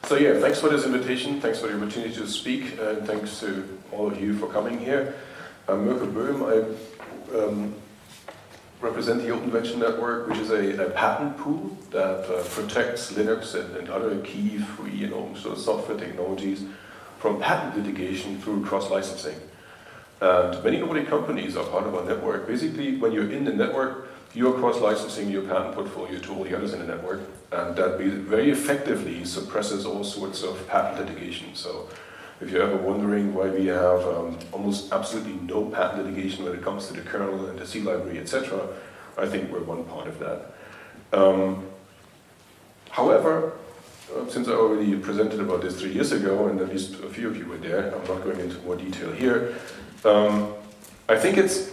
So yeah, thanks for this invitation, thanks for the opportunity to speak, and thanks to all of you for coming here. I'm Mirko Boehm. I represent the Invention network, which is a patent pool that protects Linux and other key free and open source software technologies from patent litigation through cross-licensing. And many innovative companies are part of our network. Basically, when you're in the network, you're cross-licensing your patent portfolio to all the others in the network, and that very effectively suppresses all sorts of patent litigation. So if you're ever wondering why we have almost absolutely no patent litigation when it comes to the kernel and the C library, etc., I think we're one part of that. However, since I already presented about this 3 years ago, and at least a few of you were there, I'm not going into more detail here. I think it's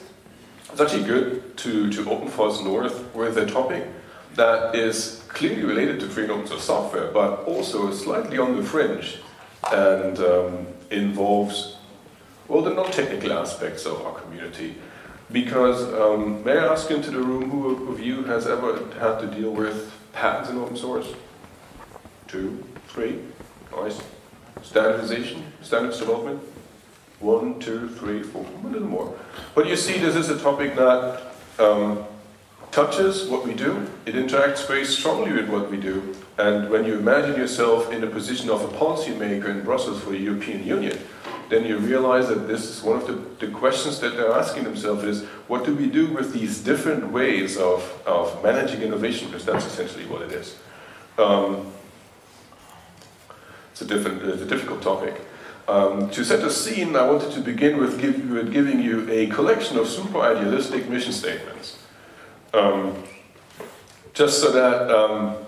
actually good to open FOSS North with a topic that is clearly related to free and open source software, but also slightly on the fringe and involves, well, the non-technical aspects of our community. Because, may I ask into the room who of you has ever had to deal with patents in open source? 2, 3, nice. Standardization, standards development? 1, 2, 3, 4, a little more. But you see, this is a topic that touches what we do. It interacts very strongly with what we do. And when you imagine yourself in the position of a policymaker in Brussels for the European Union, then you realize that this is one of the questions that they're asking themselves is, what do we do with these different ways of managing innovation? Because that's essentially what it is. It's a difficult topic. To set the scene, I wanted to begin with giving you a collection of super idealistic mission statements. Just so that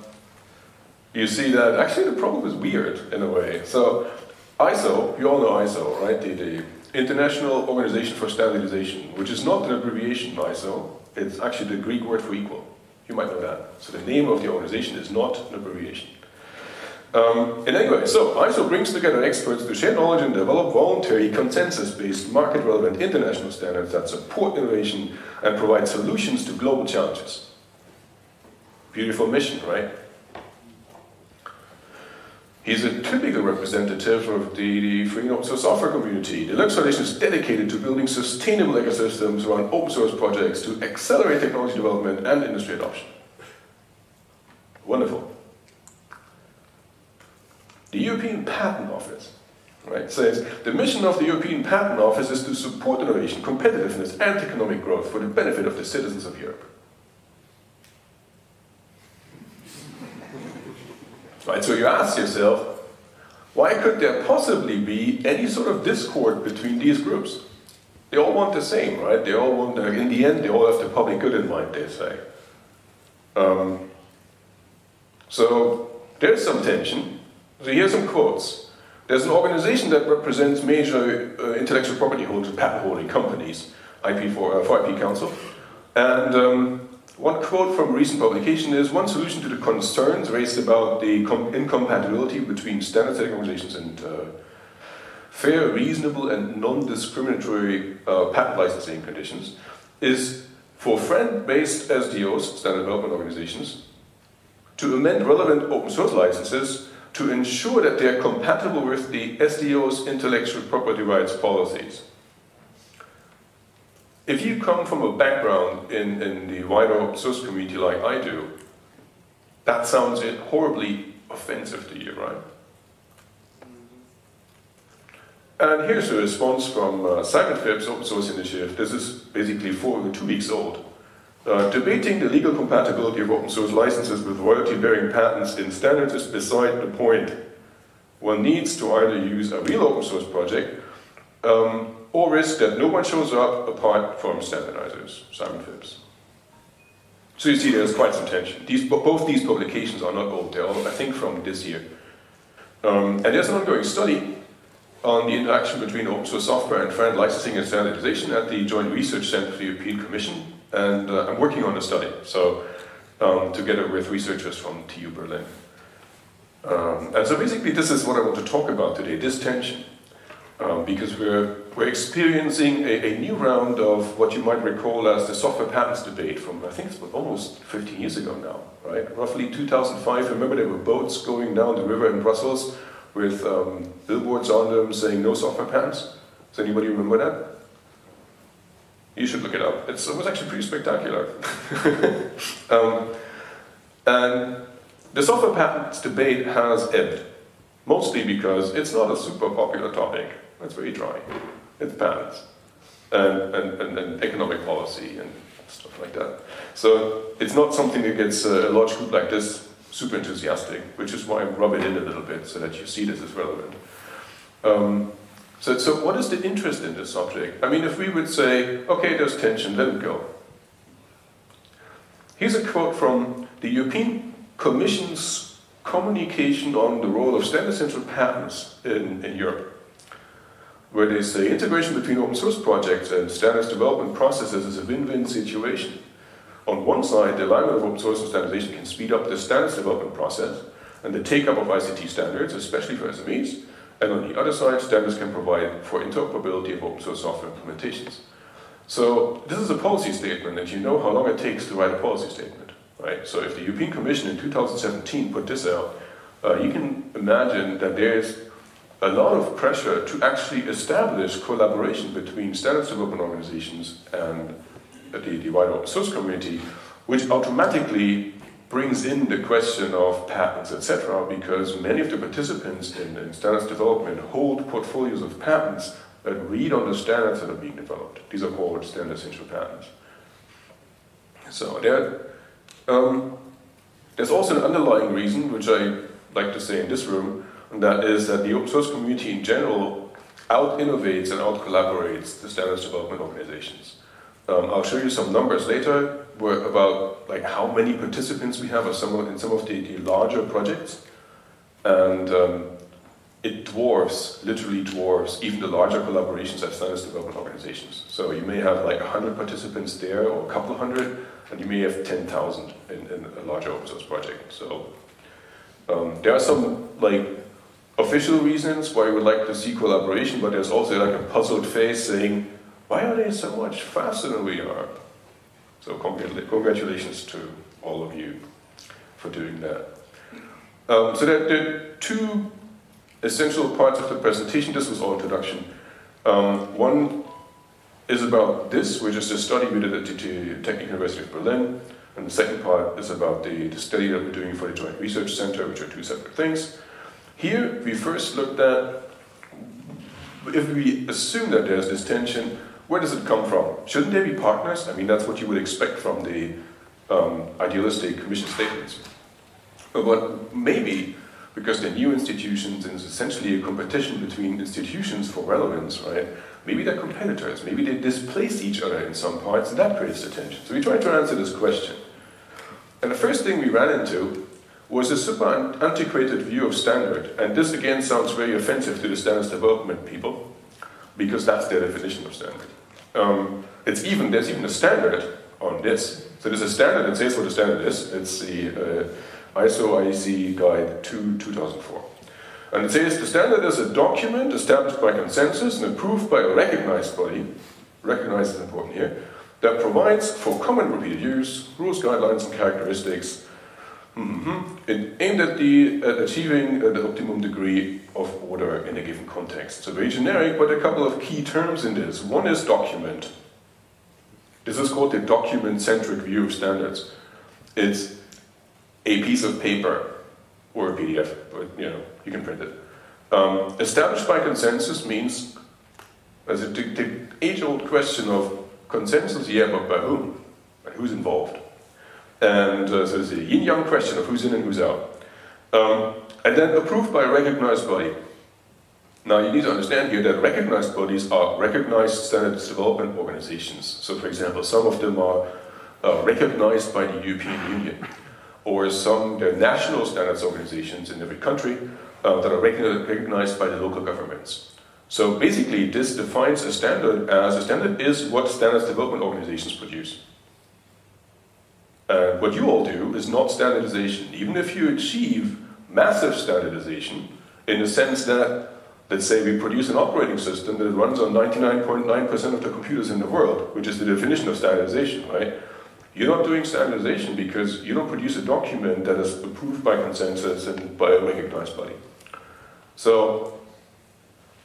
you see that actually the problem is weird in a way. So ISO, you all know ISO, right? The International Organization for Standardization, which is not an abbreviation, ISO. It's actually the Greek word for equal. You might know that. So the name of the organization is not an abbreviation. And anyway, so ISO brings together experts to share knowledge and develop voluntary, consensus-based, market-relevant international standards that support innovation and provide solutions to global challenges. Beautiful mission, right? He's a typical representative of the free and open source software community. The Linux Foundation is dedicated to building sustainable ecosystems around open source projects to accelerate technology development and industry adoption. Wonderful. The European Patent Office, right, says the mission of the European Patent Office is to support innovation, competitiveness, and economic growth for the benefit of the citizens of Europe. Right, so you ask yourself, why could there possibly be any sort of discord between these groups? They all want the same, right? They all want, in the end, they all have the public good in mind, they say. So there's some tension. So here's some quotes. There's an organization that represents major intellectual property holders, patent holding companies, for IP Council. And one quote from a recent publication is, one solution to the concerns raised about the incompatibility between standard setting organizations and fair, reasonable, and non-discriminatory patent licensing conditions is for friend-based SDOs, standard development organizations, to amend relevant open source licenses to ensure that they are compatible with the SDO's intellectual property rights policies. If you come from a background in the wider open source community like I do, that sounds horribly offensive to you, right? And here's a response from Simon Phipp's Open Source Initiative. This is basically 2 weeks old. Debating the legal compatibility of open source licenses with royalty-bearing patents in standards is beside the point. One needs to either use a real open source project or risk that no one shows up apart from standardizers, Simon Phipps. So you see there's quite some tension. Both these publications are not old, they're all, I think, from this year. And there's an ongoing study on the interaction between open source software and friend licensing and standardization at the Joint Research Center for the European Commission. And I'm working on the study, so together with researchers from TU Berlin. And so basically this is what I want to talk about today, this tension. because we're experiencing a new round of what you might recall as the software patents debate from, I think it's almost 15 years ago now, right? Roughly 2005, remember there were boats going down the river in Brussels with billboards on them saying no software patents. Does anybody remember that? You should look it up. It was actually pretty spectacular. And the software patents debate has ebbed, mostly because it's not a super popular topic. It's very dry. It's patents and economic policy and stuff like that. So it's not something that gets a large group like this super enthusiastic, which is why I rub it in a little bit so that you see this as relevant. So what is the interest in this subject? I mean, if we would say, okay, there's tension, let it go. Here's a quote from the European Commission's communication on the role of standard-essential patents in Europe, where they say integration between open source projects and standards development processes is a win-win situation. On one side, the alignment of open source and standardization can speed up the standards development process and the take-up of ICT standards, especially for SMEs. And on the other side, standards can provide for interoperability of open source software implementations. So this is a policy statement, and you know how long it takes to write a policy statement, right? So if the European Commission in 2017 put this out, you can imagine that there's a lot of pressure to actually establish collaboration between standards development organizations and the wider open source community, which automatically brings in the question of patents, etc., because many of the participants in standards development hold portfolios of patents that read on the standards that are being developed. These are called standard-essential patents. So there's also an underlying reason, which I like to say in this room, and that is that the open source community in general out-innovates and out-collaborates the standards development organizations. I'll show you some numbers later about like how many participants we have in some of the larger projects, and it literally dwarfs even the larger collaborations at standards development organizations. So you may have like 100 participants there, or a couple of hundred, and you may have 10,000 in a larger open source project. So there are some like official reasons why we would like to see collaboration, but there's also like a puzzled face saying, why are they so much faster than we are? So congratulations to all of you for doing that. So there are two essential parts of the presentation. This was all introduction. One is about this, which is the study we did at the Technical University of Berlin. And the second part is about the study that we're doing for the Joint Research Center, which are two separate things. Here, we first looked at, if we assume that there's this tension, where does it come from? Shouldn't they be partners? I mean, that's what you would expect from the idealistic commission statements. But maybe, because they're new institutions and it's essentially a competition between institutions for relevance, right? Maybe they're competitors, maybe they displace each other in some parts, and that creates the tension. So we tried to answer this question. And the first thing we ran into was a super antiquated view of standard, and this again sounds very offensive to the standards development people, because that's their definition of standard. There's even a standard on this. So there's a standard that says what a standard is. It's the ISO IEC Guide 2004. And it says the standard is a document established by consensus and approved by a recognized body, recognized is important here, that provides for common repeated use, rules, guidelines, and characteristics aimed at achieving the optimum degree of order in a given context. So very generic, but a couple of key terms in this. One is document. This is called the document-centric view of standards. It's a piece of paper or a PDF, but you can print it. Established by consensus means, as the age-old question of consensus, yeah, but by whom? And who's involved? And so there's a yin-yang question of who's in and who's out. And then approved by a recognized body. Now you need to understand here that recognized bodies are recognized standards development organizations. So for example, some of them are recognized by the European Union, or they're national standards organizations in every country that are recognized by the local governments. So basically this defines a standard as a standard is what standards development organizations produce. And what you all do is not standardization, even if you achieve massive standardization in the sense that let's say we produce an operating system that runs on 99.9% of the computers in the world, which is the definition of standardization, right? You're not doing standardization because you don't produce a document that is approved by consensus and by a recognized body. So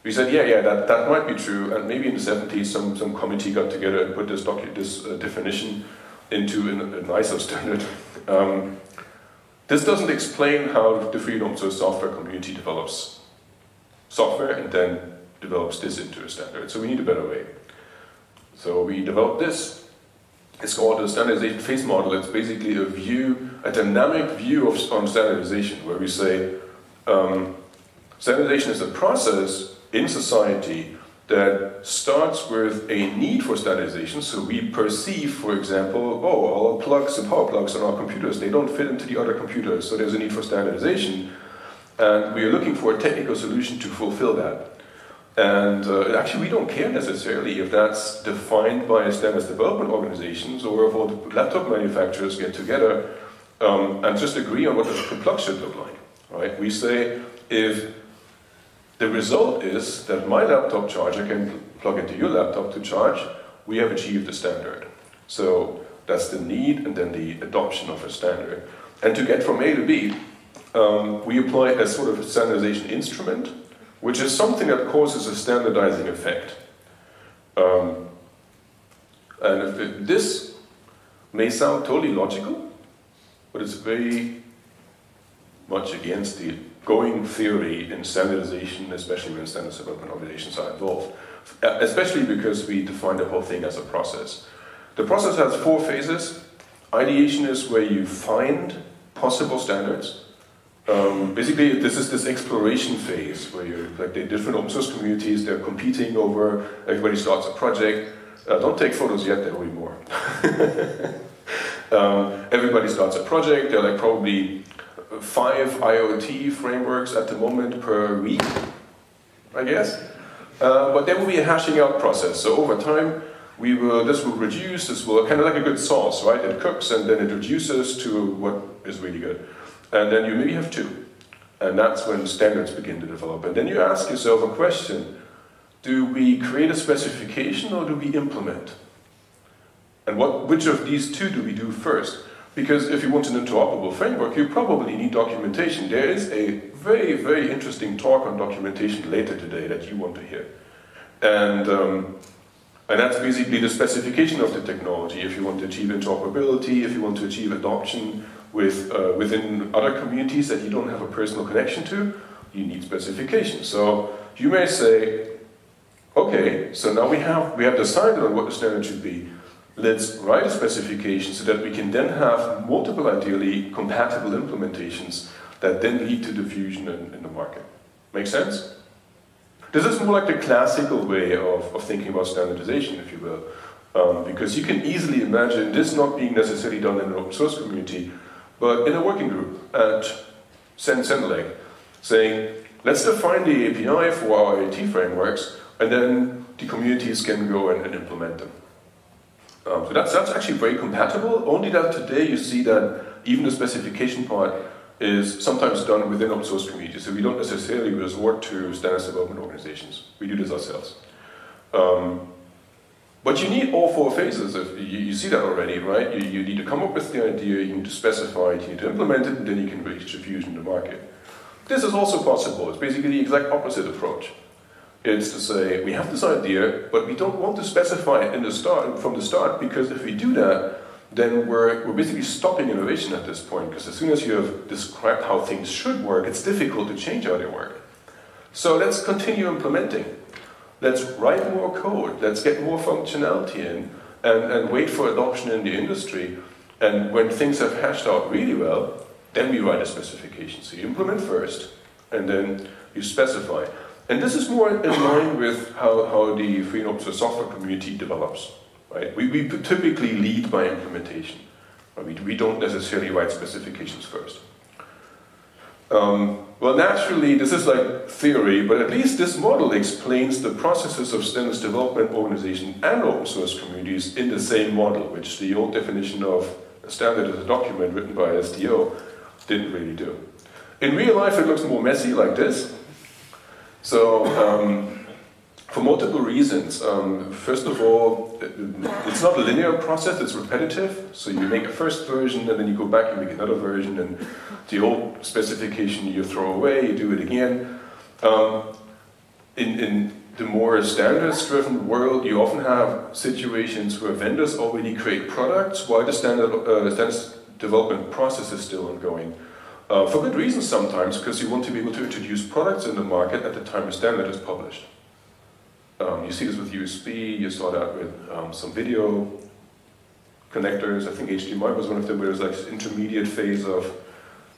we said, yeah, that might be true, and maybe in the 70s some committee got together and put this definition into an ISO standard. This doesn't explain how the free and open source software community develops software and then develops this into a standard. So we need a better way. So we developed this. It's called a standardization phase model. It's basically a view, a dynamic view on standardization, where we say standardization is a process in society that starts with a need for standardization. So we perceive, for example, oh, our plugs, the power plugs on our computers, they don't fit into the other computers, so there's a need for standardization. And we are looking for a technical solution to fulfill that. And actually, we don't care necessarily if that's defined by standards development organizations or if all the laptop manufacturers get together and just agree on what the plug should look like. Right? We say if the result is that my laptop charger can plug into your laptop to charge, we have achieved the standard. So that's the need and then the adoption of a standard. And to get from A to B, we apply a sort of standardization instrument, which is something that causes a standardizing effect. And this may sound totally logical, but it's very much against the going theory in standardization, especially when standards development organizations are involved, especially because we define the whole thing as a process. The process has 4 phases. Ideation is where you find possible standards. Basically, this is this exploration phase where you're like the different open source communities, they're competing over, everybody starts a project. Don't take photos yet, there will be more. Everybody starts a project, there are like probably 5 IoT frameworks at the moment per week, I guess. But there will be a hashing out process. So over time, this will reduce, this will kind of like a good sauce, right? It cooks and then it reduces to what is really good. And then you maybe have 2. And that's when standards begin to develop. And then you ask yourself a question, do we create a specification or do we implement? And which of these 2 do we do first? Because if you want an interoperable framework, you probably need documentation. There is a very, very interesting talk on documentation later today that you want to hear. And that's basically the specification of the technology. If you want to achieve interoperability, if you want to achieve adoption within other communities that you don't have a personal connection to, you need specification. So you may say, okay, so now we have decided on what the standard should be. Let's write a specification so that we can then have multiple, ideally, compatible implementations that then lead to diffusion in the market. Make sense? This is more like the classical way of thinking about standardization, if you will. Because you can easily imagine this not being necessarily done in an open source community, but in a working group at Centrelec, saying, let's define the API for our IoT frameworks, and then the communities can go and implement them. So that's actually very compatible, only that today you see that even the specification part is sometimes done within open source communities, so we don't necessarily resort to standards development organizations. We do this ourselves. But you need all 4 phases. You see that already, right? You need to come up with the idea, you need to specify it, you need to implement it, and then you can reach diffusion in the market. This is also possible. It's basically the exact opposite approach. It's to say, we have this idea, but we don't want to specify it from the start, because if we do that, then we're basically stopping innovation at this point, because as soon as you have described how things should work, it's difficult to change how they work. So let's continue implementing. Let's write more code, let's get more functionality in, and wait for adoption in the industry. And when things have hashed out really well, then we write a specification. So you implement first, and then you specify. And this is more in line with how the free and open source software community develops. Right? We typically lead by implementation. We don't necessarily write specifications first. Well, naturally, this is like theory, but at least this model explains the processes of standards development organization and open source communities in the same model, which the old definition of a standard as a document written by SDO didn't really do. In real life, it looks more messy like this. So, for multiple reasons. First of all, it's not a linear process, it's repetitive. So you make a first version, and then you go back and make another version, and the old specification you throw away, you do it again. In the more standards-driven world, you often have situations where vendors already create products while the standards development process is still ongoing. For good reasons sometimes, because you want to be able to introduce products in the market at the time a standard is published. You see this with USB, you saw that with some video connectors. I think HDMI was one of them, where there's like this intermediate phase of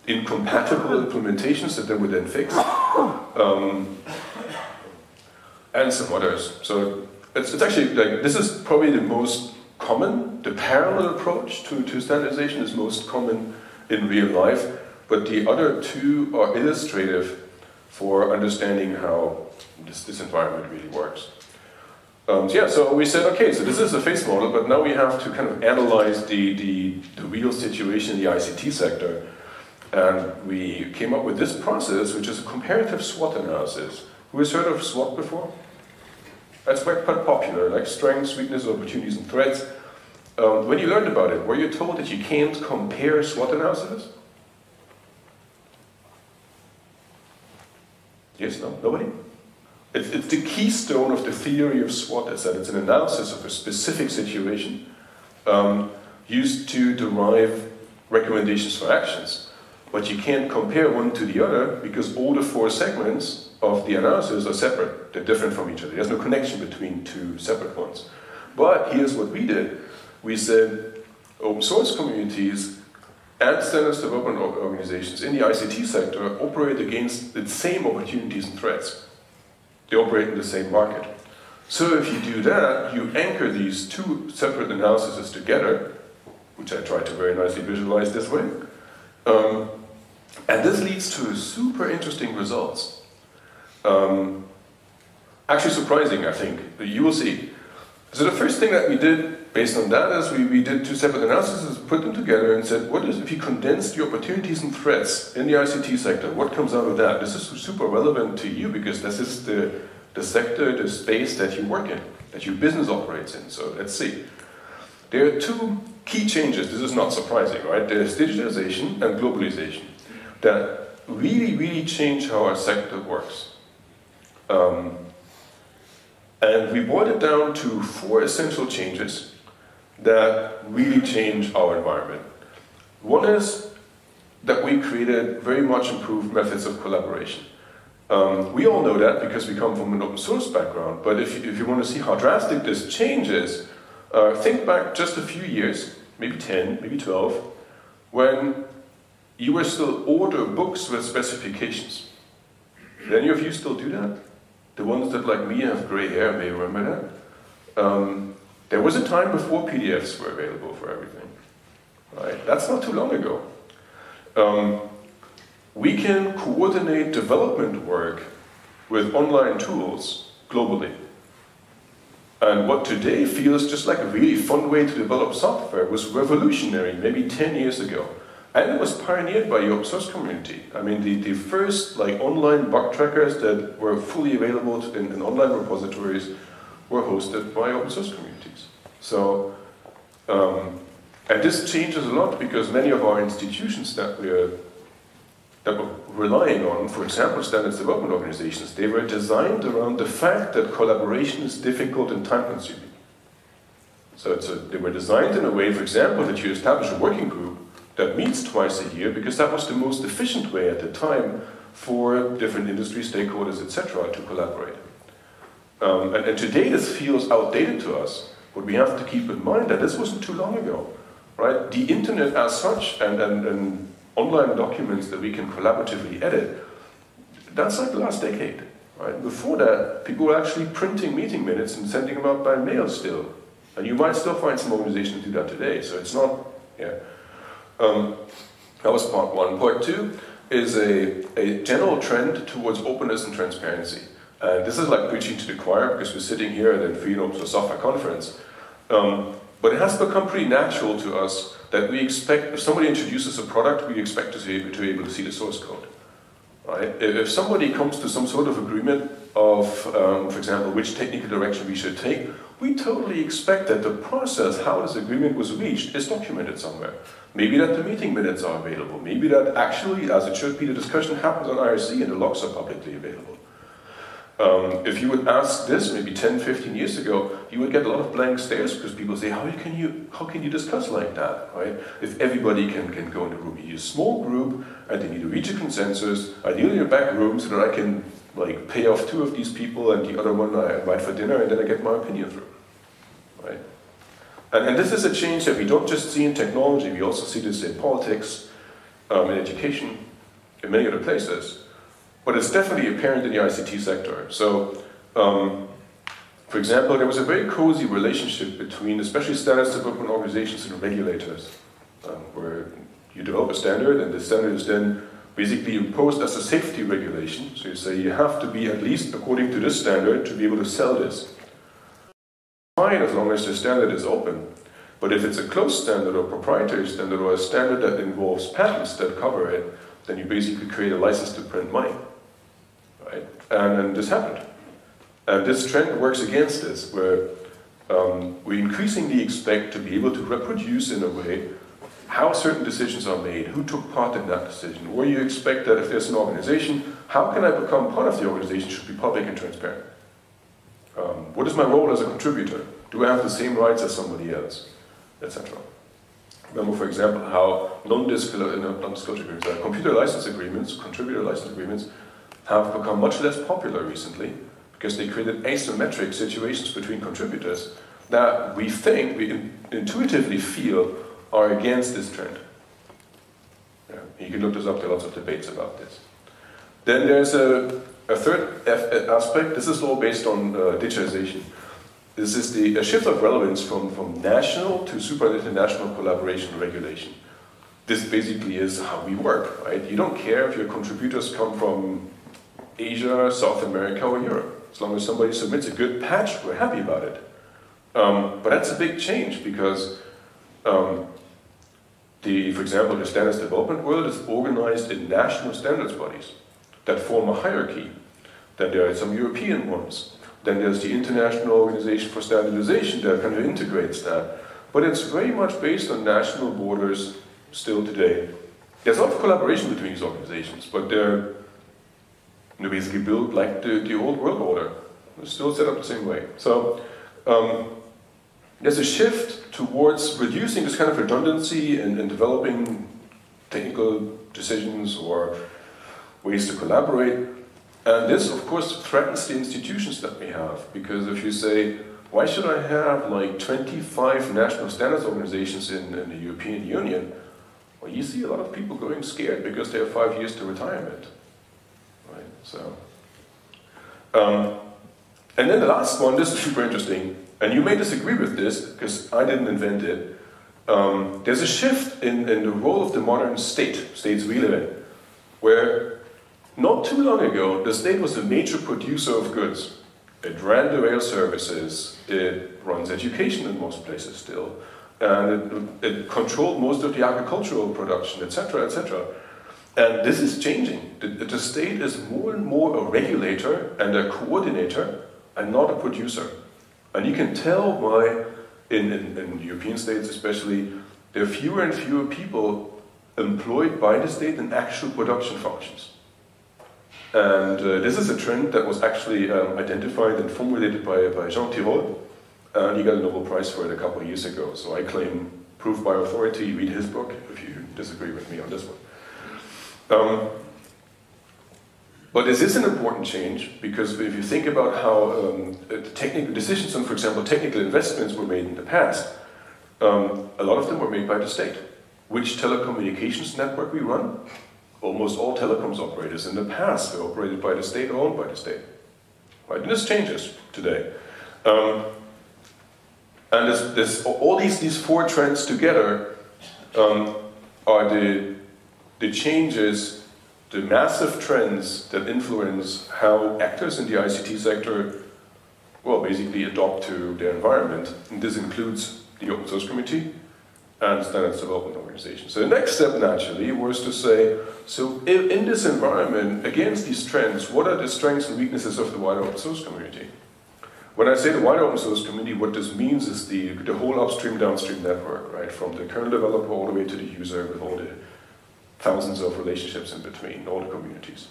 incompatible implementations that they would then fix. And some others. So it's actually like, this is probably the most common, the parallel approach to standardization is most common in real life, but the other two are illustrative for understanding how this environment really works. So we said, okay, so this is a face model, but now we have to kind of analyze the real situation in the ICT sector. And we came up with this process, which is a comparative SWOT analysis. Who has heard of SWOT before? That's quite popular, like strengths, weaknesses, opportunities, and threats. When you learned about it, were you told that you can't compare SWOT analysis? Yes, no, nobody? It's the keystone of the theory of SWOT, is that it's an analysis of a specific situation used to derive recommendations for actions. But you can't compare one to the other because all the four segments of the analysis are separate. They're different from each other. There's no connection between two separate ones. But here's what we did. We said open source communities and standards development organizations in the ICT sector operate against the same opportunities and threats. They operate in the same market. So if you do that, you anchor these two separate analyses together, which I tried to very nicely visualize this way. And this leads to super interesting results. Actually surprising, I think. You will see. So the first thing that we did based on that is we did two separate analyses, put them together and said, what is if you condense the opportunities and threats in the ICT sector? What comes out of that? This is super relevant to you because this is the sector, the space that you work in, that your business operates in. So let's see. There are two key changes. This is not surprising, right? There's digitalization and globalization that really change how our sector works. And we boiled it down to four essential changes that really change our environment. One is that we created very much improved methods of collaboration. We all know that because we come from an open source background, but if you want to see how drastic this change is, think back just a few years, maybe 10, maybe 12, when you were still order books with specifications. Did any of you still do that? The ones that, like me, have gray hair may remember that. There was a time before PDFs were available for everything. Right? That's not too long ago. We can coordinate development work with online tools globally. And what today feels just like a really fun way to develop software was revolutionary maybe 10 years ago. And it was pioneered by the open source community. I mean, the first like online bug trackers that were fully available in online repositories were hosted by open source communities. So, and this changes a lot because many of our institutions that we're relying on, for example, standards development organizations, they were designed around the fact that collaboration is difficult and time-consuming. So they were designed in a way, for example, that you establish a working group that meets twice a year because that was the most efficient way at the time for different industry stakeholders, etc., to collaborate. And today this feels outdated to us, but we have to keep in mind that this wasn't too long ago, right? The internet as such and online documents that we can collaboratively edit, that's like the last decade, right? Before that, people were actually printing meeting minutes and sending them out by mail still. And you might still find some organizations do that today, so it's not, yeah. That was part one. Part two is a general trend towards openness and transparency. And this is like preaching to the choir because we're sitting here at a free and open source software conference. But it has become pretty natural to us that we expect, if somebody introduces a product, we expect to be able to see the source code. right? If somebody comes to some sort of agreement of, for example, which technical direction we should take, we totally expect that the process, how this agreement was reached, is documented somewhere. Maybe that the meeting minutes are available. Maybe that actually, as it should be, the discussion happens on IRC and the logs are publicly available. If you would ask this maybe 10, 15 years ago, you would get a lot of blank stares because people say, how can you discuss like that, right? If everybody can go in the room. You need a small group and they need to reach a consensus, ideally in a back room so that I can like pay off 2 of these people and the other one I invite for dinner and then I get my opinion through, right? And this is a change that we don't just see in technology, we also see this in politics, in education, in many other places. But it's definitely apparent in the ICT sector. So, for example, there was a very cozy relationship between especially standards development organizations and regulators, where you develop a standard and the standard is then basically imposed as a safety regulation. So you say you have to be at least according to this standard to be able to sell this. Fine as long as the standard is open. But if it's a closed standard or proprietary standard or a standard that involves patents that cover it, then you basically create a license to print money. Right? And this happened. And this trend works against this, where we increasingly expect to be able to reproduce in a way how certain decisions are made, who took part in that decision, or you expect that if there's an organization, how can I become part of the organization should be public and transparent. What is my role as a contributor? Do I have the same rights as somebody else, etc. Remember, for example, how non-disclosure agreements, computer license agreements, contributor license agreements, have become much less popular recently because they created asymmetric situations between contributors that we think, we intuitively feel, are against this trend. Yeah, you can look this up, there are lots of debates about this. Then there's a third aspect. This is all based on digitalization. This is a shift of relevance from national to supra-international collaboration and regulation. This basically is how we work, right? You don't care if your contributors come from Asia, South America, or Europe. As long as somebody submits a good patch, we're happy about it. But that's a big change because, for example, the standards development world is organized in national standards bodies that form a hierarchy. Then there are some European ones. Then there's the International Organization for Standardization that kind of integrates that. But it's very much based on national borders still today. There's a lot of collaboration between these organizations, but they're basically built like the old world order. They're still set up the same way. So there's a shift towards reducing this kind of redundancy and developing technical decisions or ways to collaborate. And this, of course, threatens the institutions that we have. Because if you say, why should I have like 25 national standards organizations in the European Union? Well, you see a lot of people going scared because they have 5 years to retirement. Right? So, and then the last one, this is super interesting, and you may disagree with this because I didn't invent it. There's a shift in the role of the modern states we live in, where not too long ago the state was a major producer of goods. It ran the rail services, it runs education in most places still, and it controlled most of the agricultural production, etc., etc. And this is changing. The state is more and more a regulator and a coordinator and not a producer. And you can tell why, in European states especially, there are fewer and fewer people employed by the state in actual production functions. And this is a trend that was actually identified and formulated by Jean Tirole, and he got a Nobel Prize for it a couple of years ago. So I claim proof by authority. Read his book if you disagree with me on this one. But this is an important change because if you think about how technical decisions on, for example, technical investments were made in the past, a lot of them were made by the state. Which telecommunications network we run? Almost all telecoms operators in the past were operated by the state or owned by the state. Right? And this changes today. And all these four trends together are the changes, the massive trends that influence how actors in the ICT sector, well, basically adopt to their environment. And this includes the Open Source Committee and Standards Development Organization. organization. So the next step, naturally, was to say, so in this environment, against these trends, what are the strengths and weaknesses of the wider open source community? When I say the wider open source community, what this means is the whole upstream, downstream network, right? From the kernel developer all the way to the user with all the thousands of relationships in between, all the communities.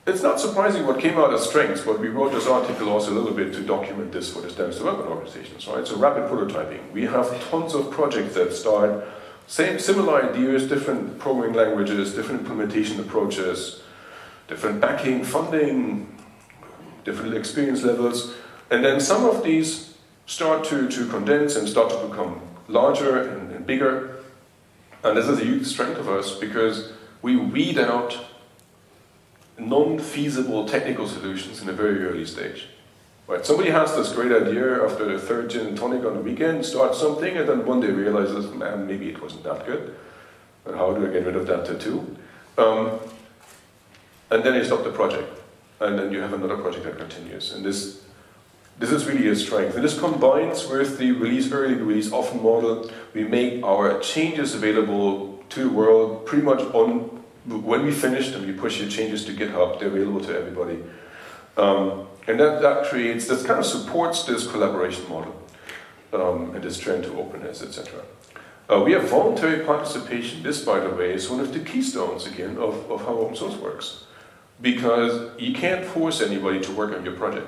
It's not surprising what came out as strengths, but we wrote this article also a little bit to document this for the standards development organizations, right? So rapid prototyping. We have tons of projects that start, similar ideas, different programming languages, different implementation approaches, different backing, funding, different experience levels, and then some of these start to condense and start to become larger and bigger. And this is a huge strength of us because we weed out non-feasible technical solutions in a very early stage. Right? Somebody has this great idea after the third gin and tonic on the weekend, starts something, and then one day realizes, man, maybe it wasn't that good. And how do I get rid of that tattoo? And then you stop the project. And then you have another project that continues. And this is really a strength. And this combines with the release early, release often model. We make our changes available to the world pretty much on when we finish them. We push your changes to GitHub, they're available to everybody. And that creates, that kind of supports this collaboration model and this trend to openness, etc. We have voluntary participation. This, by the way, is one of the keystones, again, of how open source works. Because you can't force anybody to work on your project.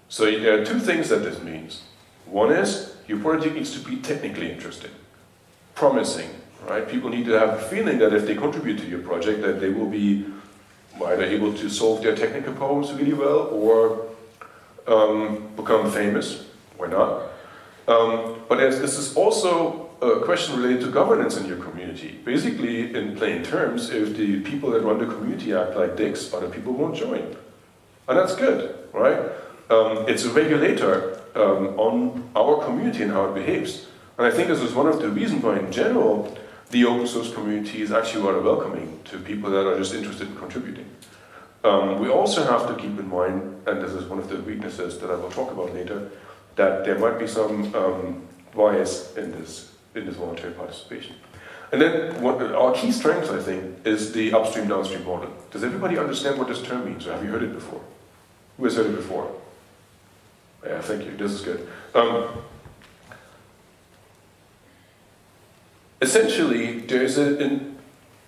So there are two things that this means. One is, your project needs to be technically interesting, promising, right? People need to have a feeling that if they contribute to your project, that they will be either able to solve their technical problems really well or become famous. Why not? But this is also a question related to governance in your community. Basically, in plain terms, if the people that run the community act like dicks, other people won't join. And that's good, right? It's a regulator on our community and how it behaves. And I think this is one of the reasons why, in general, the open source community is actually rather welcoming to people that are just interested in contributing. We also have to keep in mind, and this is one of the weaknesses that I will talk about later, that there might be some bias in this voluntary participation. And then our key strength, I think, is the upstream-downstream model. Does everybody understand what this term means, or have you heard it before? Who has heard it before? Yeah, thank you, this is good. Essentially, there's an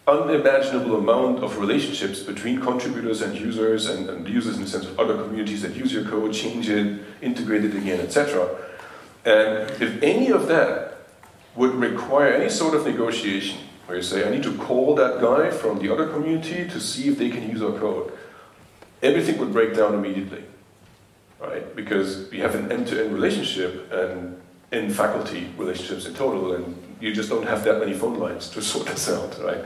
unimaginable amount of relationships between contributors and users users in the sense of other communities that use your code, change it, integrate it again, etc. And if any of that would require any sort of negotiation, where you say, I need to call that guy from the other community to see if they can use our code, everything would break down immediately, right? Because we have an end-to-end relationship and in faculty relationships in total, and you just don't have that many phone lines to sort this out, right?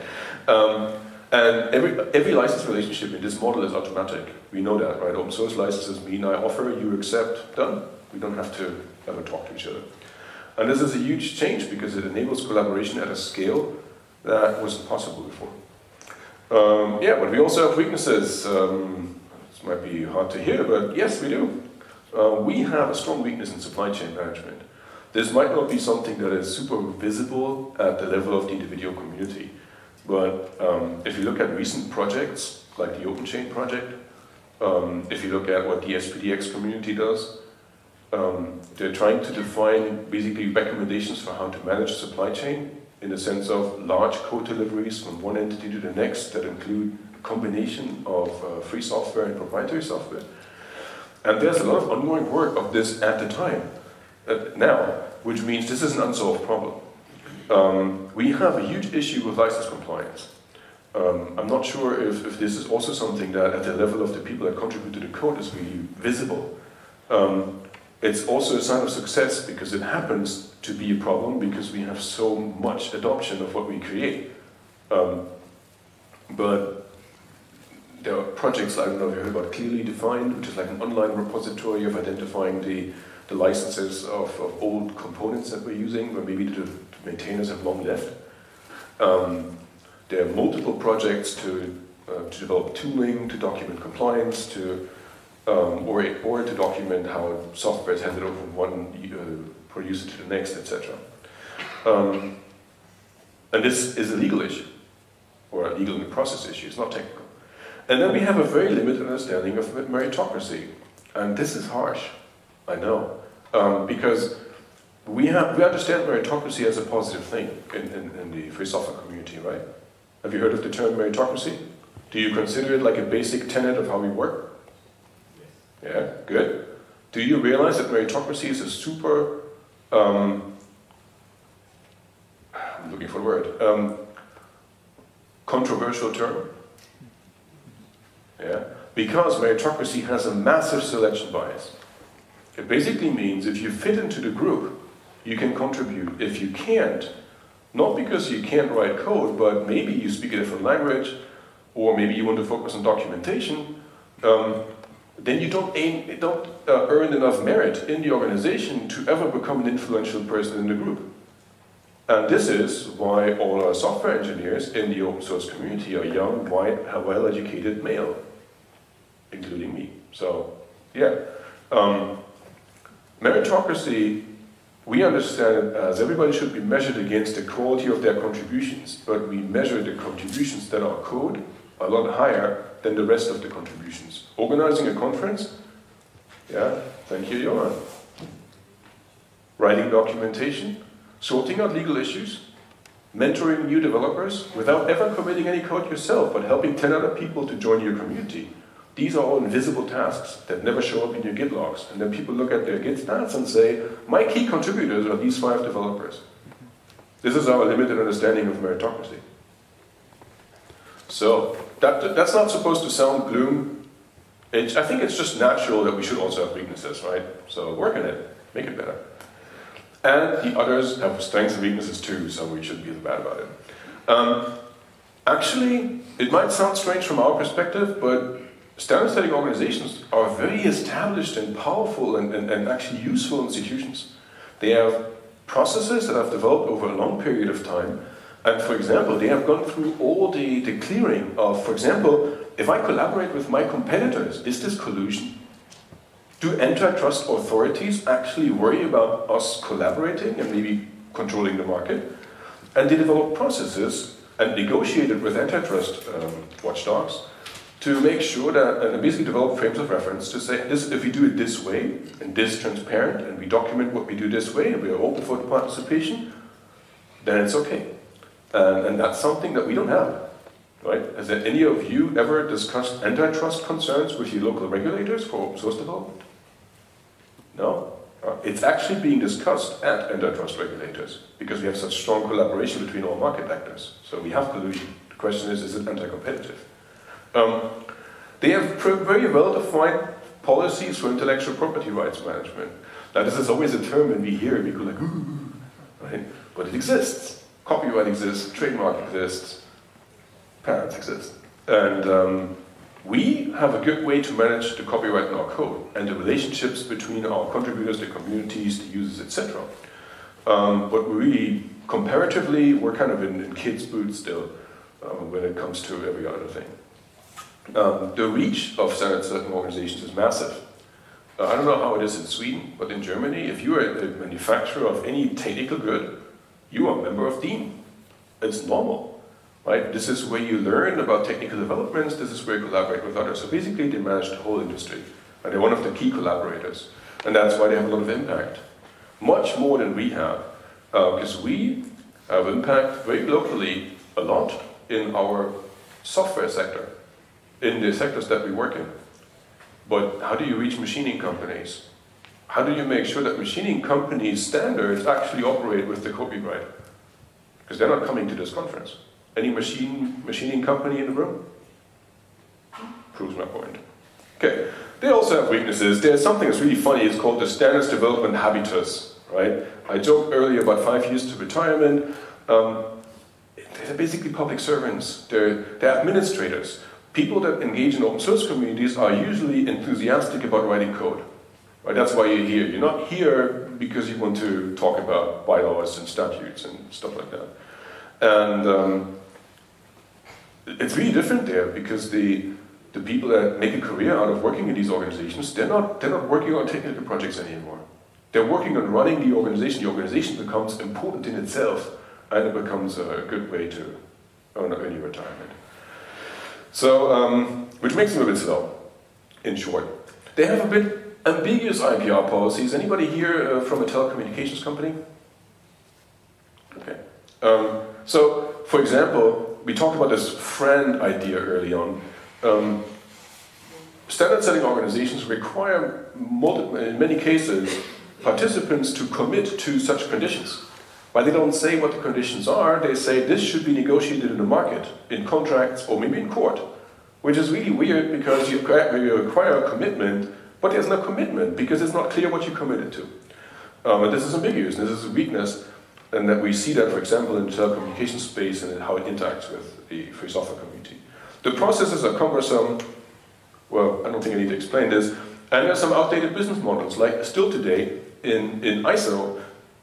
And every license relationship in this model is automatic. We know that, right? Open source licenses mean I offer, you accept, done. We don't have to ever talk to each other. And this is a huge change because it enables collaboration at a scale that wasn't possible before. Yeah, but we also have weaknesses. This might be hard to hear, but yes, we do. We have a strong weakness in supply chain management. This might not be something that is super visible at the level of the individual community, but if you look at recent projects, like the OpenChain project, if you look at what the SPDX community does, they're trying to define basically recommendations for how to manage supply chain in the sense of large code deliveries from one entity to the next that include a combination of free software and proprietary software. And there's a lot of ongoing work of this at the time, now, which means this is an unsolved problem. We have a huge issue with license compliance. I'm not sure if this is also something that at the level of the people that contribute to the code is really visible. It's also a sign of success because it happens to be a problem because we have so much adoption of what we create. But there are projects, I don't know if you heard about Clearly Defined, which is like an online repository of identifying the licenses of old components that we're using, where maybe the maintainers have long left. There are multiple projects to develop tooling, to document compliance, or to document how software is handed over from one producer to the next, etc. And this is a legal issue, or a legal and process issue, it's not technical. And then we have a very limited understanding of meritocracy. And this is harsh, I know, because we understand meritocracy as a positive thing in the free software community, right? Have you heard of the term meritocracy? Do you consider it like a basic tenet of how we work? Yes. Yeah, good. Do you realize that meritocracy is a super, I'm looking for the word, controversial term? Yeah, because meritocracy has a massive selection bias. It basically means if you fit into the group, you can contribute. If you can't, not because you can't write code, but maybe you speak a different language, or maybe you want to focus on documentation, then you don't earn enough merit in the organization to ever become an influential person in the group. And this is why all our software engineers in the open source community are young, white, well-educated male, including me. So, yeah. Meritocracy, we understand it as everybody should be measured against the quality of their contributions, but we measure the contributions that are code a lot higher than the rest of the contributions. Organizing a conference, yeah, thank you, Johan. Writing documentation, sorting out legal issues, mentoring new developers without ever committing any code yourself, but helping 10 other people to join your community. These are all invisible tasks that never show up in your Git logs. And then people look at their Git stats and say, my key contributors are these 5 developers. This is our limited understanding of meritocracy. So, that's not supposed to sound gloom. I think it's just natural that we should also have weaknesses, right? So work on it, make it better. And the others have strengths and weaknesses too, so we shouldn't be bad about it. Actually, it might sound strange from our perspective, but standard setting organizations are very established and powerful and actually useful institutions. They have processes that have developed over a long period of time. And for example, they have gone through all the clearing of, for example, if I collaborate with my competitors, is this collusion? Do antitrust authorities actually worry about us collaborating and maybe controlling the market? And they develop processes and negotiated with antitrust watchdogs to make sure that, and basically develop frames of reference to say, this, if we do it this way, and this transparent, and we document what we do this way, and we are open for the participation, then it's okay. And that's something that we don't have, right? Has any of you ever discussed antitrust concerns with your local regulators for open source development? No? It's actually being discussed at antitrust regulators, because we have such strong collaboration between all market actors. So we have collusion. The question is it anti-competitive? They have very well-defined policies for intellectual property rights management. Now this is always a term when we hear it, we go like, ooh, right? But it exists. Copyright exists, trademark exists, patents exist. And we have a good way to manage the copyright in our code and the relationships between our contributors, the communities, the users, etc. But really, comparatively, we're kind of in kids' boots still when it comes to every other thing. The reach of standard setting organizations is massive. I don't know how it is in Sweden, but in Germany, if you are a manufacturer of any technical good, you are a member of DEAN. It's normal, right? This is where you learn about technical developments, this is where you collaborate with others. So basically they manage the whole industry. And they're one of the key collaborators. And that's why they have a lot of impact. Much more than we have. Because we have impact very locally a lot in our software sector, in the sectors that we work in. But how do you reach machining companies? How do you make sure that machining companies' standards actually operate with the copyright? Because they're not coming to this conference. Any machining company in the room? Proves my point. Okay, they also have weaknesses. There's something that's really funny, it's called the standards development habitus, right? I joked earlier about 5 years to retirement. They're basically public servants. They're administrators. People that engage in open source communities are usually enthusiastic about writing code. Right, that's why you're here. You're not here because you want to talk about bylaws and statutes and stuff like that. And it's really different there because the people that make a career out of working in these organizations, they're not working on technical projects anymore. they're working on running the organization becomes important in itself, and it becomes a good way to earn early retirement. So, which makes them a bit slow, in short. They have a bit ambiguous IPR policies. Anybody here from a telecommunications company? Okay. So, for example, we talked about this friend idea early on. Standard setting organizations require, in many cases, participants to commit to such conditions. But they don't say what the conditions are, they say this should be negotiated in the market, in contracts, or maybe in court. Which is really weird because you require a commitment, but there's no commitment because it's not clear what you committed to. And this is ambiguous, and this is a weakness, and that we see that, for example, in the telecommunications space and how it interacts with the free software community. The processes are cumbersome. Well, I don't think I need to explain this. And there's some outdated business models, like still today in ISO,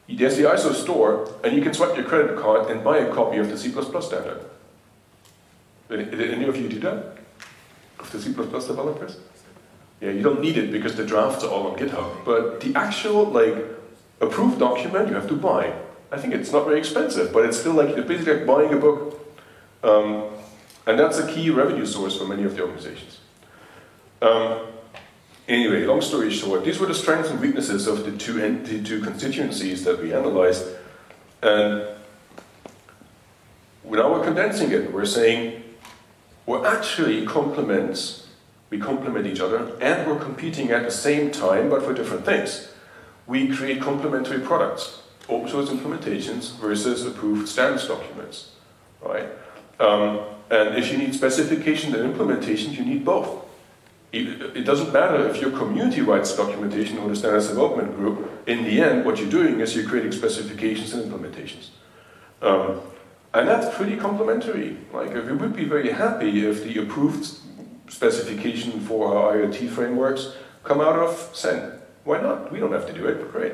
there's the ISO store, and you can swipe your credit card and buy a copy of the C++ standard. Did any of you do that? Of the C++ developers? Yeah, you don't need it because the drafts are all on GitHub. But the actual, like, approved document you have to buy. I think it's not very expensive, but it's still like, you're basically like buying a book. And that's a key revenue source for many of the organizations. Anyway, long story short, these were the strengths and weaknesses of the two constituencies that we analyzed. And now we're condensing it. We're saying, we're actually complements, we complement each other, and we're competing at the same time, but for different things. We create complementary products, open source implementations versus approved standards documents, right? And if you need specification and implementation, you need both. It doesn't matter if your community writes documentation or the standards development group. In the end, what you're doing is you're creating specifications and implementations. And that's pretty complementary. Like, we would be very happy if the approved specification for our IoT frameworks come out of Sen. Why not? We don't have to do it, but great.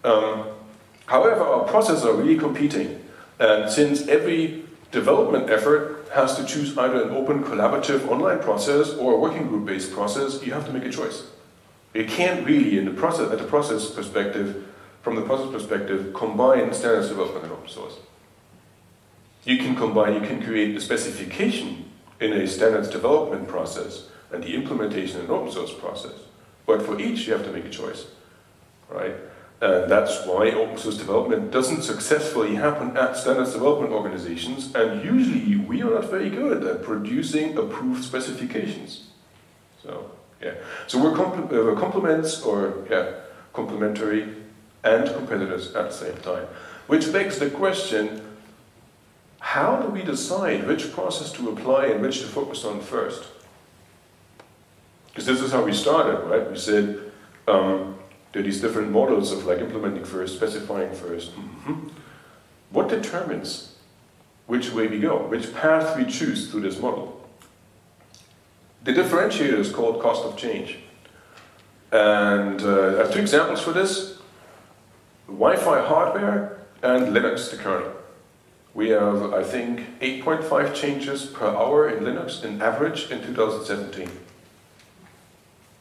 However, our processes are really competing. And since every development effort has to choose either an open collaborative online process or a working group based process, you have to make a choice. You can't really, from the process perspective, combine standards development and open source. You can create the specification in a standards development process and the implementation in an open source process. But for each, you have to make a choice, right? And that's why open source development doesn't successfully happen at standards development organizations, and usually we are not very good at producing approved specifications. So, yeah. So we're complementary and competitors at the same time. Which begs the question, how do we decide which process to apply and which to focus on first? Because this is how we started, right? We said, there are these different models of like implementing first, specifying first. What determines which way we go, which path we choose through this model? The differentiator is called cost of change. And I have two examples for this. Wi-Fi hardware and Linux, the kernel. We have, I think, 8.5 changes per hour in Linux in average in 2017.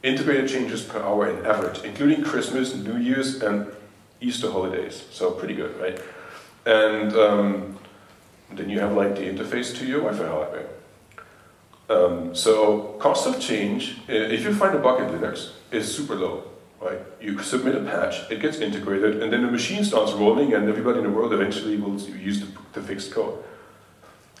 Integrated changes per hour in average, including Christmas, New Year's, and Easter holidays. So pretty good, right? And then you have like the interface to your Wi-Fi hardware. So cost of change, if you find a bug in Linux, is super low, right? You submit a patch, it gets integrated, and then the machine starts rolling, and everybody in the world eventually will use the fixed code.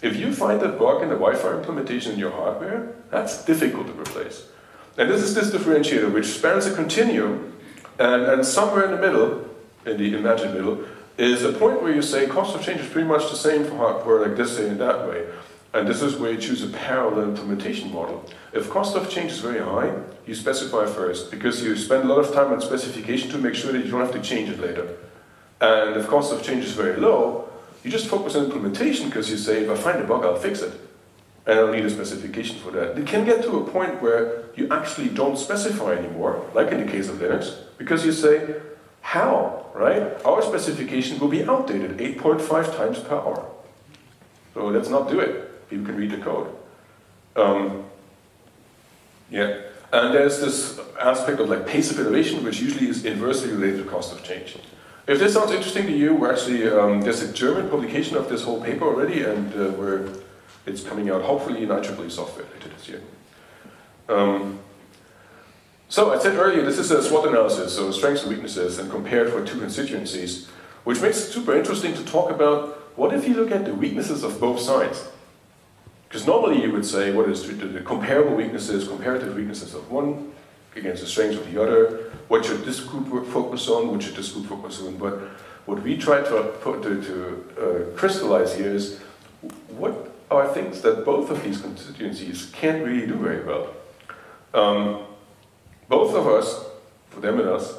If you find a bug in the Wi-Fi implementation in your hardware, that's difficult to replace. And this is this differentiator which spans a continuum, and somewhere in the middle, in the imagined middle, is a point where you say cost of change is pretty much the same for hardware like this and that way. And this is where you choose a parallel implementation model. If cost of change is very high, you specify first, because you spend a lot of time on specification to make sure that you don't have to change it later. And if cost of change is very low, you just focus on implementation because you say, if I find a bug, I'll fix it. And I don't need a specification for that. It can get to a point where you actually don't specify anymore, like in the case of Linux, because you say, how, right? Our specification will be outdated 8.5 times per hour. So let's not do it. People can read the code. And there's this aspect of like pace of innovation, which usually is inversely related to cost of change. If this sounds interesting to you, we're actually, there's a German publication of this whole paper already, and it's coming out hopefully in IEEE software later this year. So I said earlier, this is a SWOT analysis, so strengths and weaknesses, and compared for two constituencies, which makes it super interesting to talk about what if you look at the weaknesses of both sides. Because normally you would say, what is the comparable weaknesses, comparative weaknesses of one against the strengths of the other, what should this group focus on, what should this group focus on, but what we try to crystallize here is, what are things that both of these constituencies can't really do very well. Both of us, for them and us,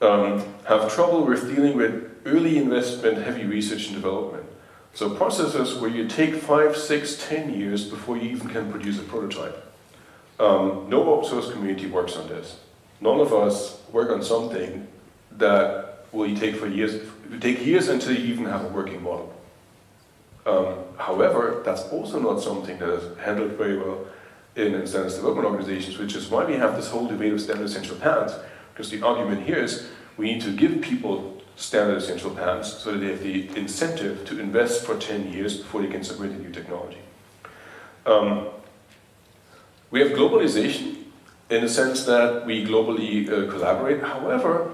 have trouble with dealing with early investment, heavy research and development. So processes where you take 5, 6, 10 years before you even can produce a prototype. No open source community works on this. None of us work on something that will take for years. It will take years until you even have a working model. However, that's also not something that is handled very well in standards development organizations, which is why we have this whole debate of standard essential patents. Because the argument here is we need to give people standard essential patents so that they have the incentive to invest for 10 years before they can submit a new technology. We have globalization in the sense that we globally collaborate. However,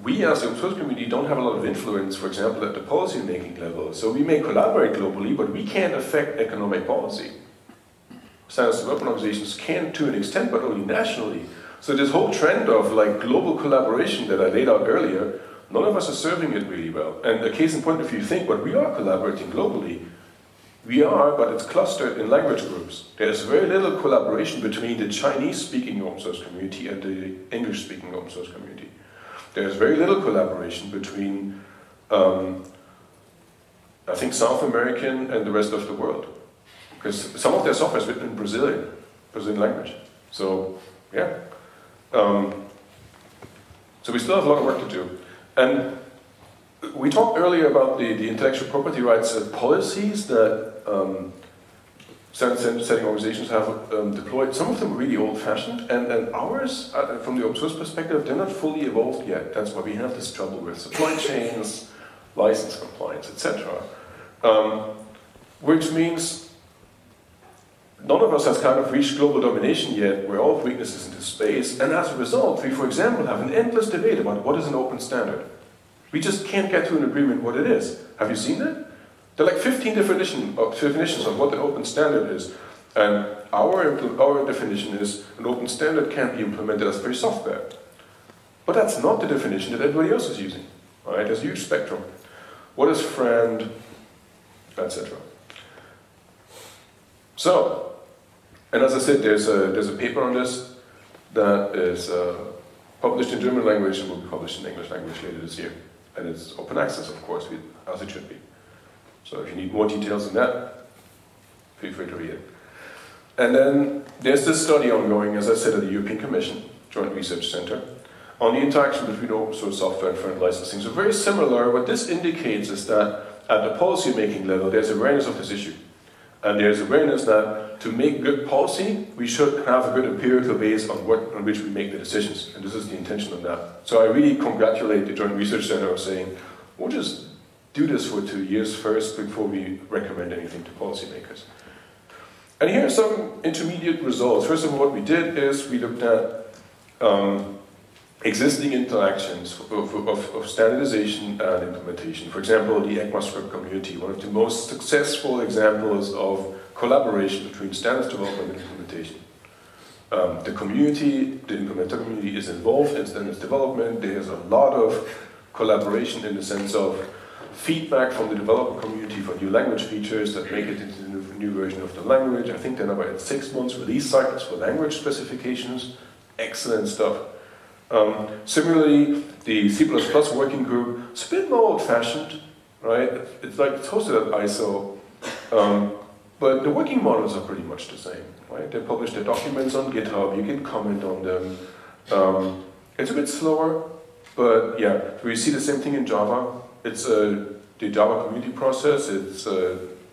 we as the open source community don't have a lot of influence, for example, at the policy making level. So we may collaborate globally, but we can't affect economic policy. Standards development organizations can to an extent, but only nationally. So this whole trend of like global collaboration that I laid out earlier, none of us are serving it really well. And a case in point, if you think, but we are collaborating globally, we are, but it's clustered in language groups. There's very little collaboration between the Chinese-speaking open source community and the English-speaking open source community. There's very little collaboration between, I think, South American and the rest of the world. Because some of their software is written in Brazilian language. So, yeah. So we still have a lot of work to do. And we talked earlier about the intellectual property rights policies that standard-setting organizations have deployed. Some of them are really old-fashioned, and ours, from the open source perspective, they're not fully evolved yet. That's why we have this trouble with supply chains, license compliance, etc. Which means none of us has kind of reached global domination yet. We're all have weaknesses into space, and as a result, we, for example, have an endless debate about what is an open standard. We just can't get to an agreement what it is. Have you seen that? There are like 15 definitions of what an open standard is. And our definition is an open standard can't be implemented as free software. But that's not the definition that everybody else is using. Right? There's a huge spectrum. What is friend, etc. So, and as I said, there's a paper on this that is published in German language and will be published in English language later this year. And it's open access, of course, as it should be. So if you need more details on that, feel free to read it. And then there's this study ongoing, as I said, at the European Commission, Joint Research Center, on the interaction between open source software and friend licensing. So very similar. What this indicates is that at the policy-making level, there's awareness of this issue. And there's awareness that to make good policy, we should have a good empirical base on which we make the decisions. And this is the intention of that. So I really congratulate the Joint Research Center of saying, we'll just do this for 2 years first before we recommend anything to policymakers. And here are some intermediate results. First of all, what we did is we looked at existing interactions of standardization and implementation. For example, the ECMAScript community, one of the most successful examples of collaboration between standards development and implementation. The community, the implementer community, is involved in standards development. There's a lot of collaboration in the sense of feedback from the developer community for new language features that make it into the new version of the language. I think they're now at 6 months release cycles for language specifications. Excellent stuff. Similarly, the C++ working group, it's a bit more old-fashioned, right? It's like it's hosted at ISO, but the working models are pretty much the same, right? They publish their documents on GitHub, you can comment on them. It's a bit slower, but yeah, we see the same thing in Java. It's the Java community process, it's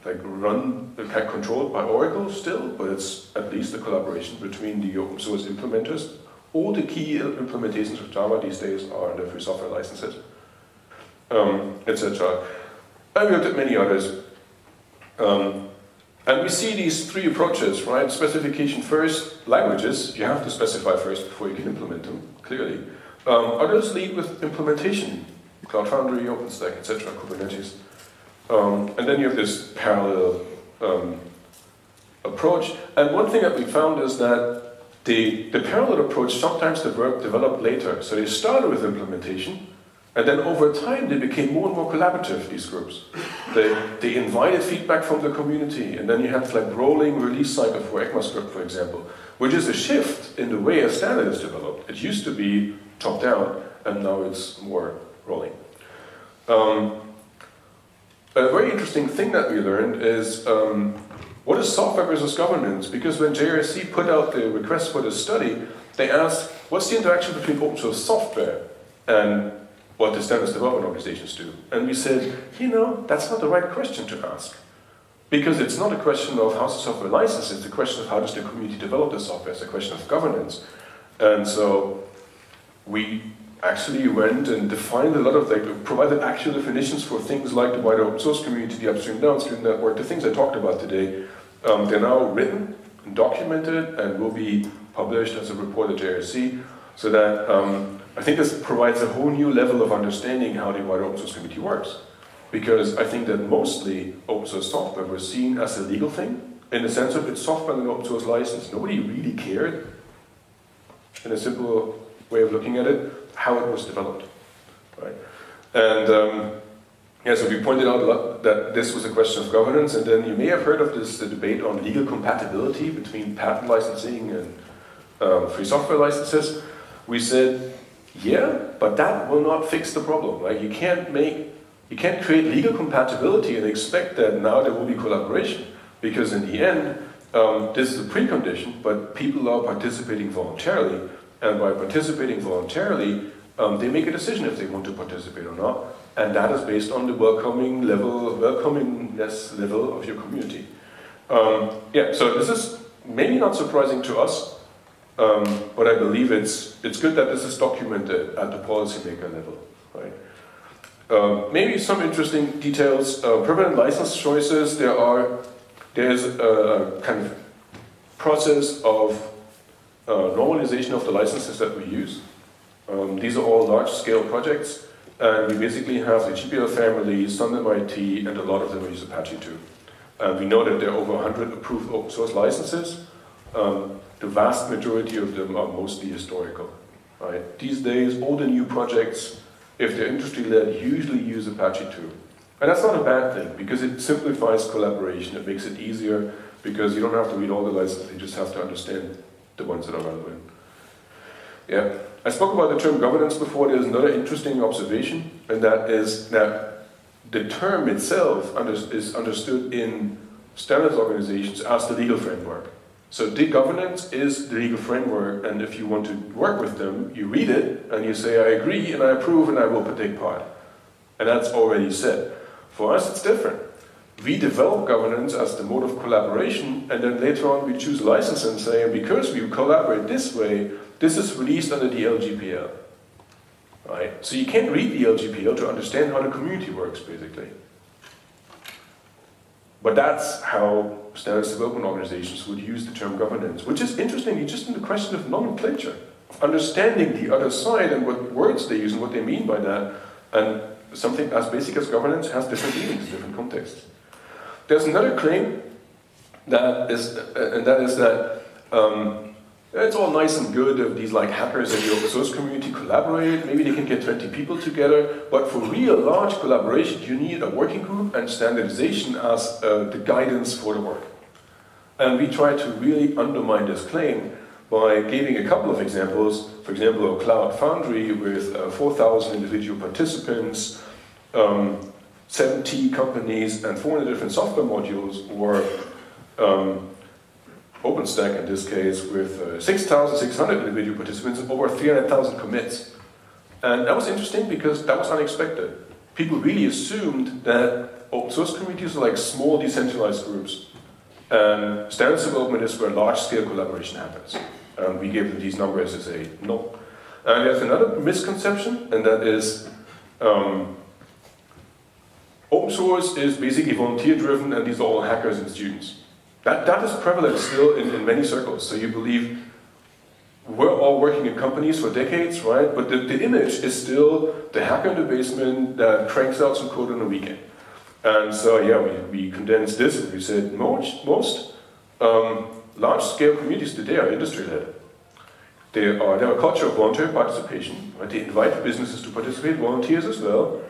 like controlled by Oracle still, but it's at least a collaboration between the open source implementers. All the key implementations of Java these days are under free software licenses, etc. And we looked at many others. And we see these three approaches, right? Specification first, languages, you have to specify first before you can implement them, clearly. Others lead with implementation, Cloud Foundry, OpenStack, etc., Kubernetes. And then you have this parallel approach. And one thing that we found is that the parallel approach, sometimes the work developed later. So they started with implementation, and then over time they became more and more collaborative, these groups. They invited feedback from the community, and then you had like rolling release cycle for ECMAScript, for example, which is a shift in the way a standard is developed. It used to be top-down, and now it's more rolling. A very interesting thing that we learned is what is software versus governance? Because when JRC put out the request for this study, they asked, what's the interaction between open source software and what the standards development organizations do? And we said, you know, that's not the right question to ask. Because it's not a question of how's the software licensed, it's a question of how does the community develop the software, it's a question of governance. And so we actually went and defined a lot of, provided actual definitions for things like the wider open source community, the upstream downstream network, the things I talked about today. They're now written and documented and will be published as a report at JRC, so that I think this provides a whole new level of understanding how the wider open source community works. Because I think that mostly open source software was seen as a legal thing, in the sense of it's software and an open source license. Nobody really cared, in a simple way of looking at it, how it was developed, right? And yeah, so we pointed out a lot that this was a question of governance, and then you may have heard of this debate on legal compatibility between patent licensing and free software licenses. We said, yeah, but that will not fix the problem, right? You can't create legal compatibility and expect that now there will be collaboration, because in the end, this is a precondition, but people are participating voluntarily, and by participating voluntarily, they make a decision if they want to participate or not, and that is based on the welcomingness level of your community. Yeah, so this is maybe not surprising to us, but I believe it's good that this is documented at the policymaker level, right? Maybe some interesting details. Permanent license choices. There's a kind of process of normalization of the licenses that we use. These are all large-scale projects, and we basically have the GPL family, some MIT, and a lot of them use Apache too. We know that there are over 100 approved open source licenses. The vast majority of them are mostly historical. Right? These days, all the new projects, if they're industry-led, usually use Apache too. And that's not a bad thing, because it simplifies collaboration. It makes it easier, because you don't have to read all the licenses, you just have to understand the ones that are relevant. Yeah, I spoke about the term governance before. There's another interesting observation, and that is that the term itself is understood in standards organizations as the legal framework. So the governance is the legal framework, and if you want to work with them, you read it, and you say, I agree, and I approve, and I will take part. And that's already said. For us, it's different. We develop governance as the mode of collaboration, and then later on we choose a license and say, because we collaborate this way, this is released under the LGPL. Right? So you can't read the LGPL to understand how the community works, basically. But that's how standards development organizations would use the term governance, which is interestingly just in the question of nomenclature, of understanding the other side and what words they use and what they mean by that. And something as basic as governance has different meanings in different contexts. There's another claim that is, that it's all nice and good if these like hackers in the open source community collaborate, maybe they can get 20 people together, but for real large collaboration you need a working group and standardization as the guidance for the work. And we try to really undermine this claim by giving a couple of examples. For example, a Cloud Foundry with 4,000 individual participants, 70 companies and 400 different software modules, or OpenStack in this case with 6,600 individual participants and over 300,000 commits. And that was interesting because that was unexpected. People really assumed that open source communities are like small decentralized groups. And standards development is where large-scale collaboration happens. We gave them these numbers as a no. And there's another misconception, and that is open source is basically volunteer-driven, and these are all hackers and students. That is prevalent still in many circles. So you believe we're all working in companies for decades, right? But the image is still the hacker in the basement that cranks out some code on a weekend. And so, yeah, we condensed this and we said most large-scale communities today are industry-led. They have a culture of voluntary participation, right? They invite businesses to participate, volunteers as well.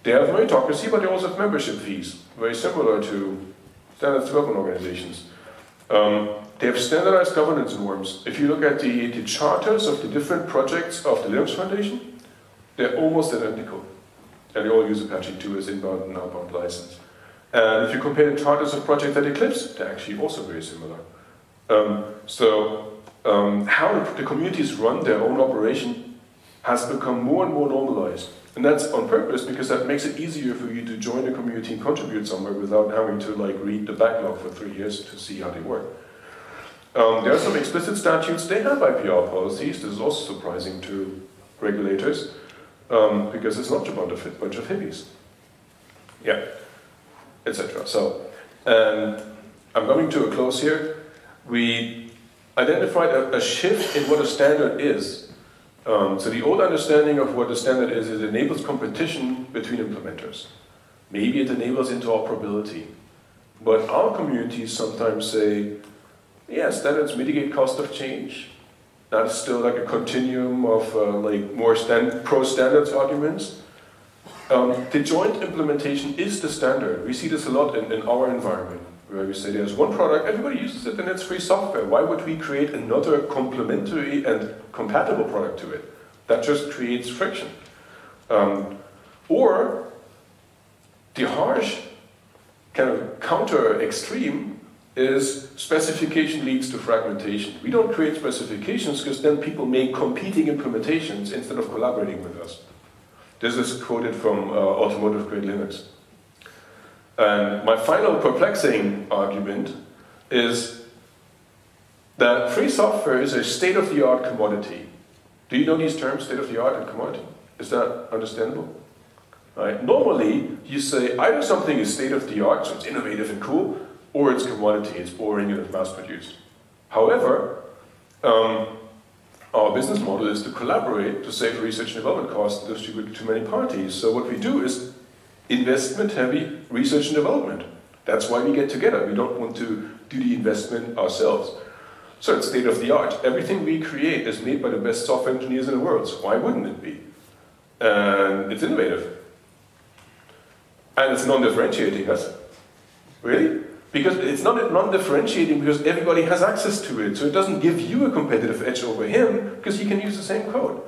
They have meritocracy, but they also have membership fees, very similar to standards development organizations. They have standardized governance norms. If you look at the charters of the different projects of the Linux Foundation, they're almost identical. And they all use Apache 2 as inbound and outbound license. And if you compare the charters of projects at Eclipse, they're actually also very similar. How the communities run their own operation has become more and more normalized. And that's on purpose because that makes it easier for you to join a community and contribute somewhere without having to read the backlog for 3 years to see how they work. There are some explicit statutes. They have IPR policies. This is also surprising to regulators because it's not a bunch of hippies. Yeah, etc. So, I'm coming to a close here. We identified a shift in what a standard is. So the old understanding of what a standard is, it enables competition between implementers. Maybe it enables interoperability. But our communities sometimes say, yeah, standards mitigate cost of change. That's still like a continuum of more pro-standards arguments. The joint implementation is the standard. We see this a lot in our environment, where we say there's one product, everybody uses it, and it's free software. Why would we create another complementary and compatible product to it? That just creates friction. Or the harsh kind of counter extreme is specification leads to fragmentation. We don't create specifications because then people make competing implementations instead of collaborating with us. This is quoted from Automotive Grade Linux. And my final perplexing argument is that free software is a state-of-the-art commodity. Do you know these terms, state-of-the-art and commodity? Is that understandable? Right. Normally, you say either something is state-of-the-art, so it's innovative and cool, or it's commodity, it's boring and it's mass-produced. However, our business model is to collaborate to save research and development costs and distribute to many parties. So what we do is investment-heavy research and development. That's why we get together. We don't want to do the investment ourselves. So it's state-of-the-art. Everything we create is made by the best software engineers in the world. So why wouldn't it be? And it's innovative. And it's non-differentiating us. Really? Because it's not non-differentiating because everybody has access to it. So it doesn't give you a competitive edge over him because he can use the same code.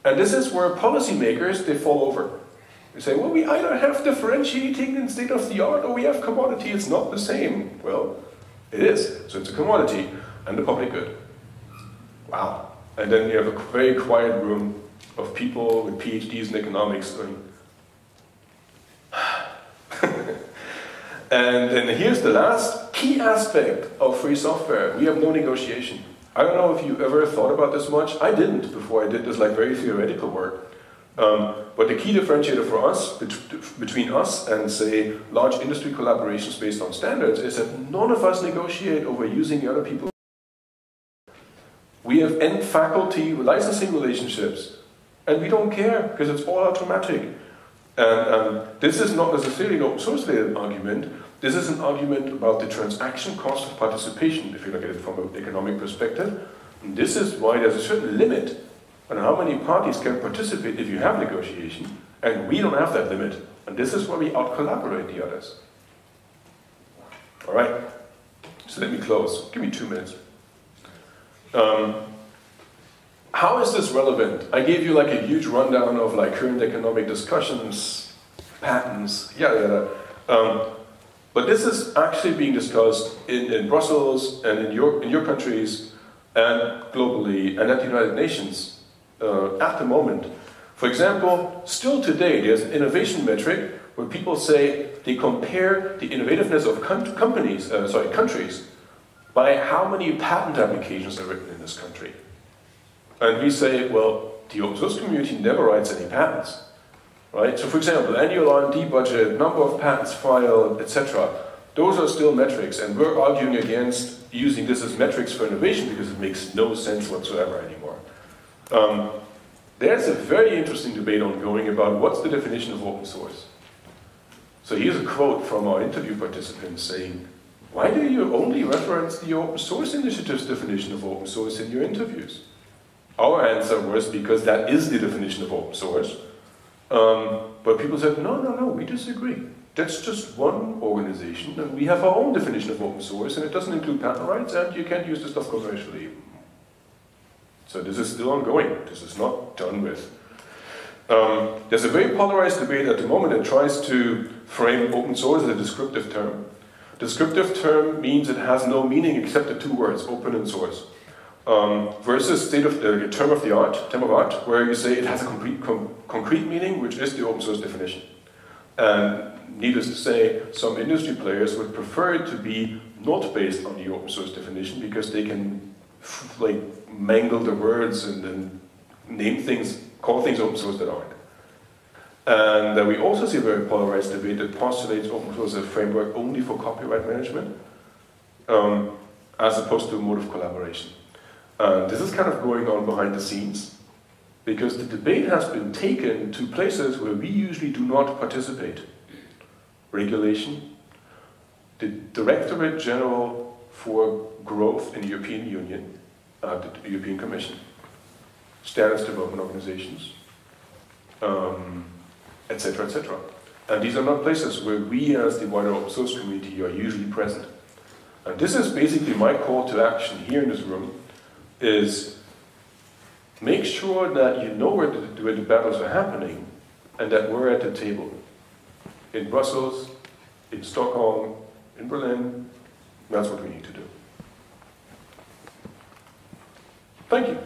And this is where policymakers, they fall over. They say, well, we either have differentiating in state-of-the-art or we have commodity. It's not the same. Well, it is. So it's a commodity and the public good. Wow. And then you have a very quiet room of people with PhDs in economics going, And then here's the last key aspect of free software. We have no negotiation. I don't know if you ever thought about this much. I didn't before I did this very theoretical work. But the key differentiator for us, between us and say large industry collaborations based on standards, is that none of us negotiate over using the other people. We have end faculty licensing relationships. And we don't care because it's all automatic. And this is not necessarily an open source related argument. This is an argument about the transaction cost of participation, if you look at it from an economic perspective. And this is why there's a certain limit on how many parties can participate if you have negotiation. And we don't have that limit. And this is why we out-collaborate the others. All right. So let me close. Give me 2 minutes. How is this relevant? I gave you a huge rundown of current economic discussions, patents, yada yada. But this is actually being discussed in Brussels and in your countries and globally and at the United Nations at the moment. For example, still today there's an innovation metric where people say they compare the innovativeness of countries by how many patent applications are written in this country. And we say, well, the open source community never writes any patents, right? So for example, annual R&D budget, number of patents filed, etc. Those are still metrics, and we're arguing against using this as metrics for innovation because it makes no sense whatsoever anymore. There's a very interesting debate ongoing about what's the definition of open source. So here's a quote from our interview participants saying, why do you only reference the open source initiative's definition of open source in your interviews? Our answer was because that is the definition of open source. But people said, no, we disagree. That's just one organization, and we have our own definition of open source, and it doesn't include patent rights, and you can't use the stuff commercially. So this is still ongoing. This is not done with. There's a very polarized debate at the moment that tries to frame open source as a descriptive term. Descriptive term means it has no meaning except the two words, open and source. Versus term of art, where you say it has a concrete meaning, which is the open source definition. And needless to say, some industry players would prefer it to be not based on the open source definition because they can mangle the words and then name things, call things open source that aren't. And we also see a very polarized debate that postulates open source as a framework only for copyright management, as opposed to a mode of collaboration. This is kind of going on behind the scenes, because the debate has been taken to places where we usually do not participate. Regulation, the Directorate General for Growth in the European Union, the European Commission, standards development organizations, etc., etc. And these are not places where we as the wider open source community are usually present. And this is basically my call to action here in this room, is make sure that you know where the battles are happening and that we're at the table. In Brussels, in Stockholm, in Berlin, that's what we need to do. Thank you.